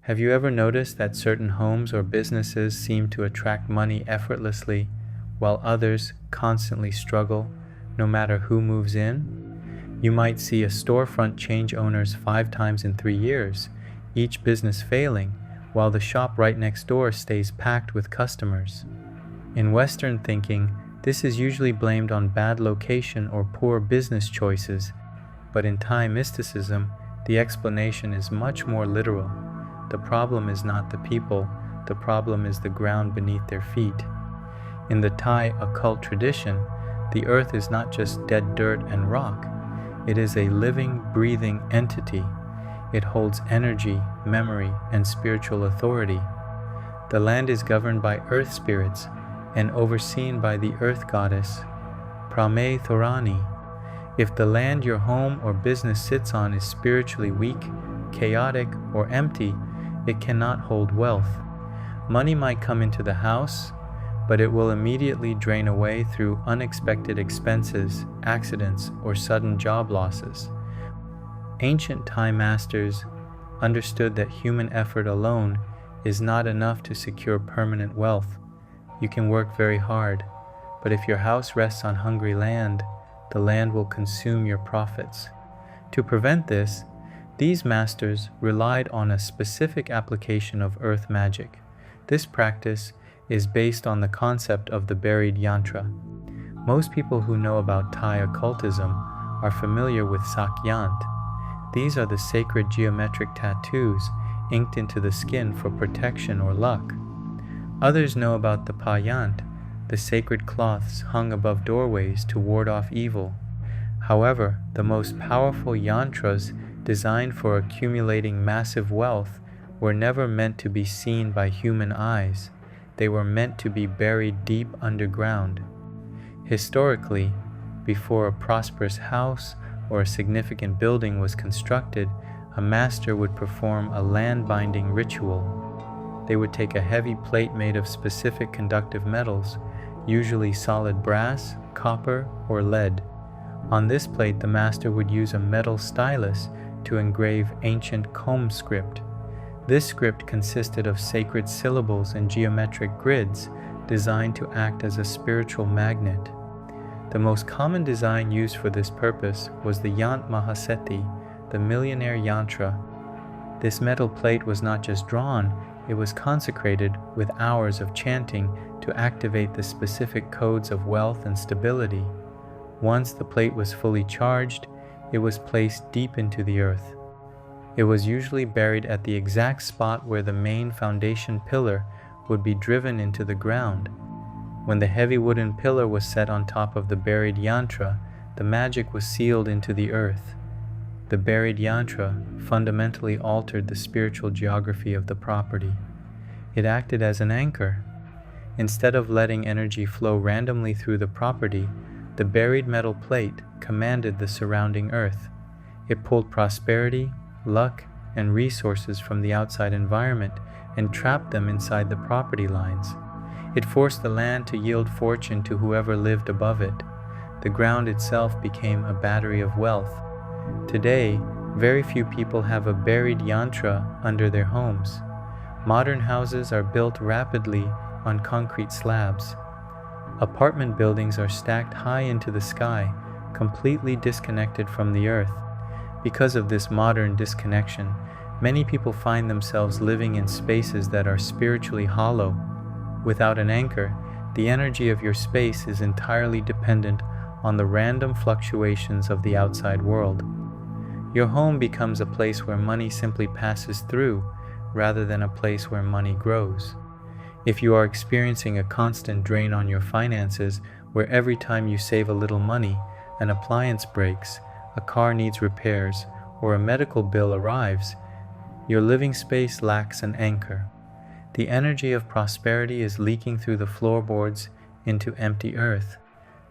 Have you ever noticed that certain homes or businesses seem to attract money effortlessly, while others constantly struggle, no matter who moves in? You might see a storefront change owners 5 times in 3 years, each business failing, while the shop right next door stays packed with customers. In Western thinking, this is usually blamed on bad location or poor business choices, but in Thai mysticism, the explanation is much more literal. The problem is not the people, the problem is the ground beneath their feet. In the Thai occult tradition, the earth is not just dead dirt and rock. It is a living, breathing entity. It holds energy, memory, and spiritual authority. The land is governed by earth spirits and overseen by the earth goddess, Prame Thorani. If the land your home or business sits on is spiritually weak, chaotic, or empty, it cannot hold wealth. Money might come into the house, but it will immediately drain away through unexpected expenses, accidents, or sudden job losses. Ancient Thai masters understood that human effort alone is not enough to secure permanent wealth. You can work very hard, but if your house rests on hungry land, the land will consume your profits. To prevent this, these masters relied on a specific application of earth magic. This practice is based on the concept of the buried yantra. Most people who know about Thai occultism are familiar with sakyant. These are the sacred geometric tattoos inked into the skin for protection or luck. Others know about the payant, the sacred cloths hung above doorways to ward off evil. However, the most powerful yantras designed for accumulating massive wealth were never meant to be seen by human eyes. They were meant to be buried deep underground. Historically, before a prosperous house or a significant building was constructed, a master would perform a land-binding ritual. They would take a heavy plate made of specific conductive metals, usually solid brass, copper, or lead. On this plate, the master would use a metal stylus to engrave ancient Khom script. This script consisted of sacred syllables and geometric grids designed to act as a spiritual magnet. The most common design used for this purpose was the Yant Mahaseti, the millionaire yantra. This metal plate was not just drawn, it was consecrated with hours of chanting to activate the specific codes of wealth and stability. Once the plate was fully charged, it was placed deep into the earth. It was usually buried at the exact spot where the main foundation pillar would be driven into the ground. When the heavy wooden pillar was set on top of the buried yantra, the magic was sealed into the earth. The buried yantra fundamentally altered the spiritual geography of the property. It acted as an anchor. Instead of letting energy flow randomly through the property, the buried metal plate commanded the surrounding earth. It pulled prosperity, luck, and resources from the outside environment and trapped them inside the property lines. It forced the land to yield fortune to whoever lived above it. The ground itself became a battery of wealth. Today, very few people have a buried yantra under their homes. Modern houses are built rapidly on concrete slabs. Apartment buildings are stacked high into the sky, completely disconnected from the earth. Because of this modern disconnection, many people find themselves living in spaces that are spiritually hollow. Without an anchor, the energy of your space is entirely dependent on the random fluctuations of the outside world. Your home becomes a place where money simply passes through, rather than a place where money grows. If you are experiencing a constant drain on your finances, where every time you save a little money, an appliance breaks, a car needs repairs, or a medical bill arrives, your living space lacks an anchor. The energy of prosperity is leaking through the floorboards into empty earth.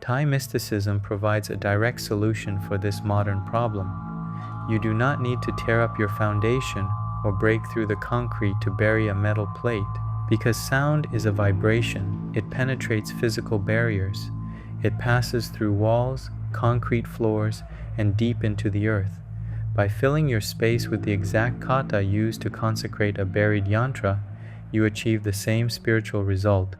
Thai mysticism provides a direct solution for this modern problem. You do not need to tear up your foundation or break through the concrete to bury a metal plate. Because sound is a vibration, it penetrates physical barriers. It passes through walls, concrete floors, and deep into the earth. By filling your space with the exact kata used to consecrate a buried yantra, you achieve the same spiritual result.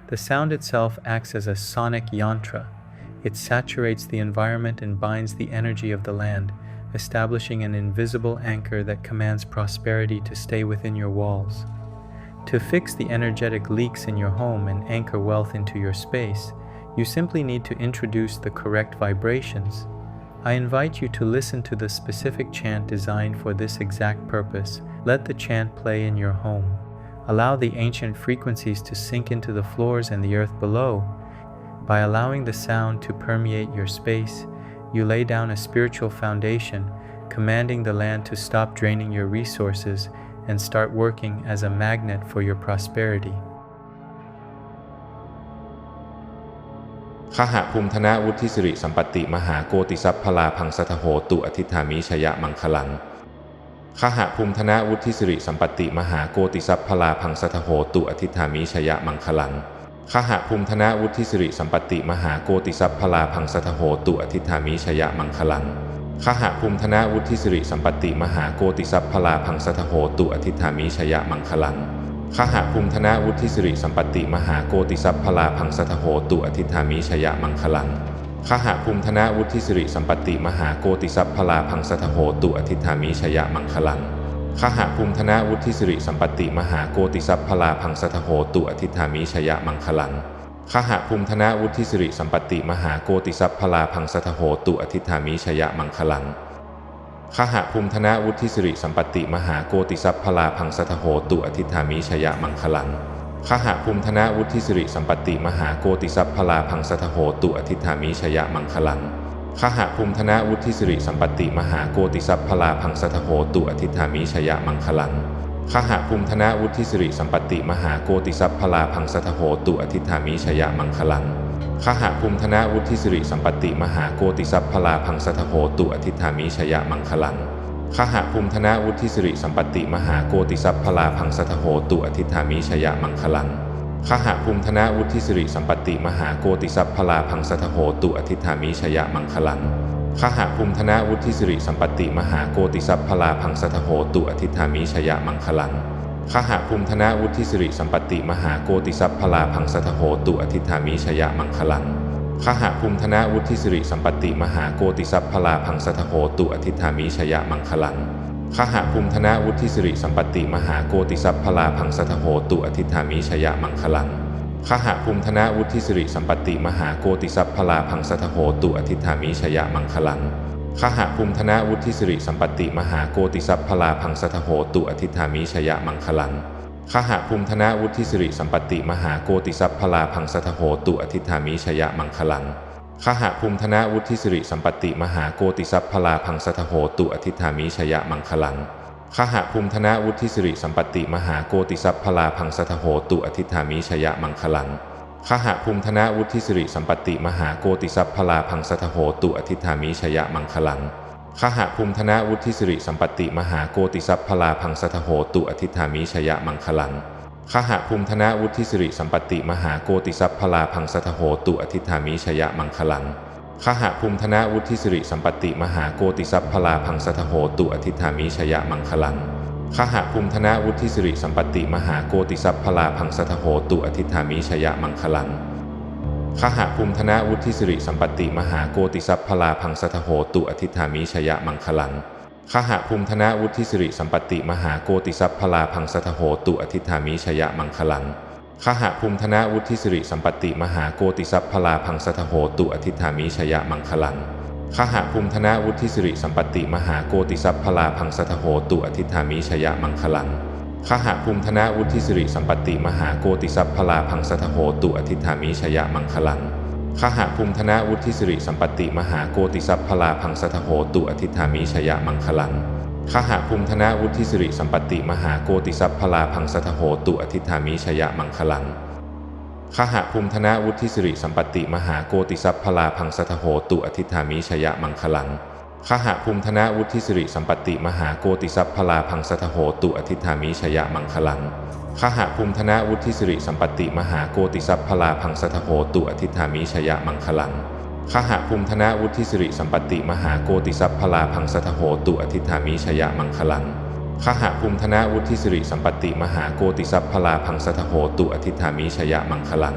The sound itself acts as a sonic yantra. It saturates the environment and binds the energy of the land, establishing an invisible anchor that commands prosperity to stay within your walls. To fix the energetic leaks in your home and anchor wealth into your space, you simply need to introduce the correct vibrations. I invite you to listen to the specific chant designed for this exact purpose. Let the chant play in your home. Allow the ancient frequencies to sink into the floors and the earth below. By allowing the sound to permeate your space, you lay down a spiritual foundation, commanding the land to stop draining your resources and start working as a magnet for your prosperity. ขหภูมิธนะวุฒิสิริสัมปติมหาโกติสัพพลาพังสัทโหตุอธิธามิชยมังคลังขหภูมิธนะวุฒิสิริสัมปติมหาโกติสัพพลาพังสัทโหตุอธิธามิชยมังคลังขหภูมิธนะวุฒิสิริสัมปติมหาโกติสัพพลาพังสัทโหตุอธิธามิชยมังคลังขหภูมิธนะวุฒิสิริสัมปติมหาโกติสัพพลาพังสัทโหตุอธิธามิชยมังคลังขหภูมิธนะวุฒิสิริสัมปติมหาโกติสัพพลาพังสัทโหตุอธิธามิชยมังคลังขหภูมิธนะวุฒิสิริสัมปติมหาโกติสัพพลาพังสัทโหตุอธิธามิชยมังคลังขหภูมิธนะวุฒิสิริสัมปติมหาโกติสัพพลาพังสัทโหตุอธิธามิชยมังคลังขหภูมิธนะวุฒิสิริสัมปติมหาโกติสัพพลาพังสัทโหตุอธิธามิชยมังคลังขหภูมิธนะวุฒิสิริสัมปติมหาโกติสัพพลาพังสัทโหตุอธิธามิชยมังคลังขหภูมิธนะวุฒิสิริสัมปติมหาโกติสัพพลาพังสัทโหตุอธิธามิชยมังคลังขหภูมิธนะวุฒิสิริสัมปติมหาโกติสัพพลาพังสัทโหตุอธิธามิชยมังคลังขหภูมิธนะวุฒิสิริสัมปติมหาโกติสัพพลาพังสัทโหตุอธิธามิชยมังคลังขหภูมิธนะวุฒิสิริสัมปติมหาโกติสัพพลาพังสัทโหตุอธิธามิชยมังคลังขหภูมิธนะวุฒิสิริสัมปติมหาโกติสัพพลาพังสัทโหตุอธิธามิชยมังคลังขหภูมิธนะวุฒิสิริสัมปติมหาโกติสัพพลาพังสัทโหตุอธิธามิชยมังคลังขหภูมิธนะวุฒิสิริสัมปติมหาโกติสัพพลาพังสัทโหตุอธิธามิชยมังคลังขหภูมิธนะวุฒิสิริสัมปติมหาโกติสัพพลาพังสัทโหตุอธิธามิชยมังคลังขหภูมิธนะวุฒิสิริสัมปติมหาโกติสัพพลาพังสัทโหตุอธิธามิชยมังคลังขหภูมิธนะวุฒิสิริสัมปติมหาโกติสัพพลาพังสัทโหตุอธิธามิชยมังคลังขหภูมิธนะวุฒิสิริสัมปติมหาโกติสัพพลาพังสัทโหตุอธิธามิชยมังคลังขหภูมิธนะวุฒิสิริสัมปติมหาโกติสัพพลาพังสัทโหตุอธิธามิชยมังคลังขหภูมิธนะวุฒิสิริสัมปติมหาโกติสัพพลาพังสัทโหตุอธิธามิชยมังคลังขหภูมิธนะวุฒิสิริสัมปติมหาโกติสัพพลาพังสัทโหตุอธิธามิชยมังคลังขหภูมิธนะวุฒิสิริสัมปติมหาโกติสัพพลาพังสัทโหตุอธิธามิชยมังคลังขหภูมิธนะวุฒิสิริสัมปติมหาโกติสัพพลาพังสัทโหตุอธิธามิชยมังคลังขหภูมิธนะวุฒิสิริสัมปติมหาโกติสัพพลาพังสัทโหตุอธิธามิชยมังคลังขหภูมิธนะวุฒิสิริสัมปติมหาโกติสัพพลาพังสัทโหตุอธิธามิชยมังคลังขหภูมิธนะวุฒิสิริสัมปติมหาโกติสัพพลาพังสัทโหตุอธิธามิชยมังคลังขหภูมิธนะวุฒิสิริสัมปติมหาโกติสัพพลาพังสัทโหตุอธิธามิชยมังคลังขหภูมิธนะวุฒิสิริสัมปติมหาโกติสัพพลาพังสัทโหตุอธิธามิชยมังคลังขหภูมิธนะวุฒิสิริสัมปติมหาโกติสัพพลาพังสัทโหตุอธิธามิชยมังคลังขหภูมิธนะวุฒิสิริสัมปติมหาโกติสัพพลาพังสัทโหตุอธิธามิชยมังคลังขหภูมิธนะวุฒิสิริสัมปติมหาโกติสัพพลาพังสัทโหตุอธิธามิชยมังคลังขหภูมิธนะวุฒิสิริสัมปติมหาโกติสัพพลาพังสัทโหตุอธิธามิชยมังคลังขหภูมิธนะวุฒิสิริสัมปติมหาโกติสัพพลาพังสัทโหตุอธิธามิชยมังคลังขหภูมิธนะวุฒิสิริสัมปติมหาโกติสัพพลาพังสัทโหตุอธิธามิชยมังคลังขหภูมิธนะวุฒิสิริสัมปติมหาโกติสัพพลาพังสัทโหตุอธิธามิชยมังคลังขหภูมิธนะวุฒิสิริสัมปติมหาโกติสัพพลาพังสัทโหตุอธิธามิชยมังคลังขหภูมิธนะวุฒิสิริสัมปติมหาโกติสัพพลาพังสัทโหตุอธิธามิชยมังคลังข ขหภูมิธนวุฒิสิริสัมปติมหาโกติสัพพลาพังสทโหตุอธิธามิชยมังคลังขหภูมิธนวุฒิสิริสัมปติมหาโกติสัพพลาพังสทโหตุอธิธามิชยมังคลัง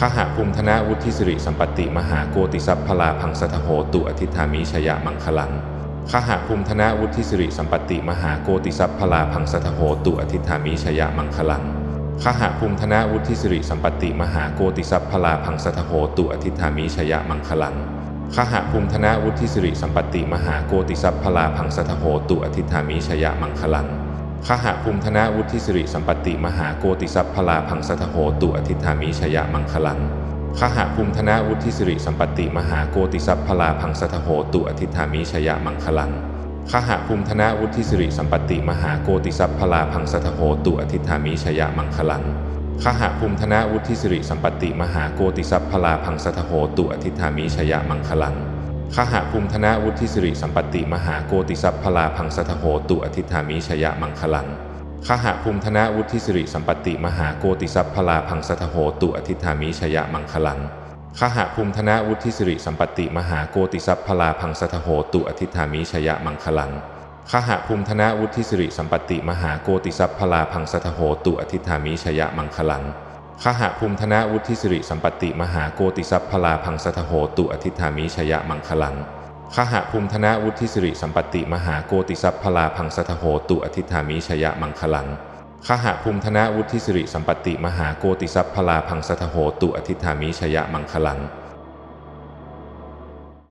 ขหภูมิธนวุฒิสิริสัมปติมหาโกติสัพพลาพังสทโหตุอธิธามิชยมังคลังขหภูมิธนวุฒิสิริสัมปติมหาโกติสัพพลาพังสทโหตุอธิธามิชยมังคลังขหภูมิธนวุฒิสิริสัมปติมหาโกติสัพพลาพังสทโหตุอธิธามิชยมังคลังขหภูมิธนวุฒิสิริสัมปติมหาโกติสัพพลาพังสทโหตุอธิธามิชยมังคลังขหภูมิธนวุฒิสิริสัมปติมหาโกติสัพพลาพังสทโหตุอธิธามิชยมังคลังขหภูมิธนวุฒิสิริสัมปติมหาโกติสัพพลาพังสทโหตุอธิธามิชยมังคลังขหภูมิธนวุฒิสิริสัมปติมหาโกติสัพพลาพังสทโหตุอธิธามิชยมังคลังขหภูมิธนวุฒิสิริสัมปติมหาโกติสัพพลาพังสทโหตุอธิธามิชยมังคลังขหภูมิธนวุฒิสิริสัมปติมหาโกติสัพพลาพังสทโหตุอธิธามิชยมังคลังขหภูมิธนวุฒิสิริสัมปติมหาโกติสัพพลาพังสทโหตุอธิธามิชยมังคลังขหภูมิธนวุฒิสิริสัมปติมหาโกติสัพพลาพังสทโหตุอธิธามิชยมังคลังขหภูมิธนวุฒิสิริสัมปติมหาโกติสัพพลาพังสทโหตุอธิธามิชยมังคลังขหภูมิธนวุฒิสิริสัมปติมหาโกติสัพพลาพังสทโหตุอธิธามิชยมังคลังขหภูมิธนวุฒิสิริสัมปติมหาโกติสัพพลาพังสทโหตุอธิธามิชยมังคลังขหภูมิธนวุฒิสิริสัมปติมหาโกติสัพพลาพังสทโหตุอธิธามิชยมังคลัง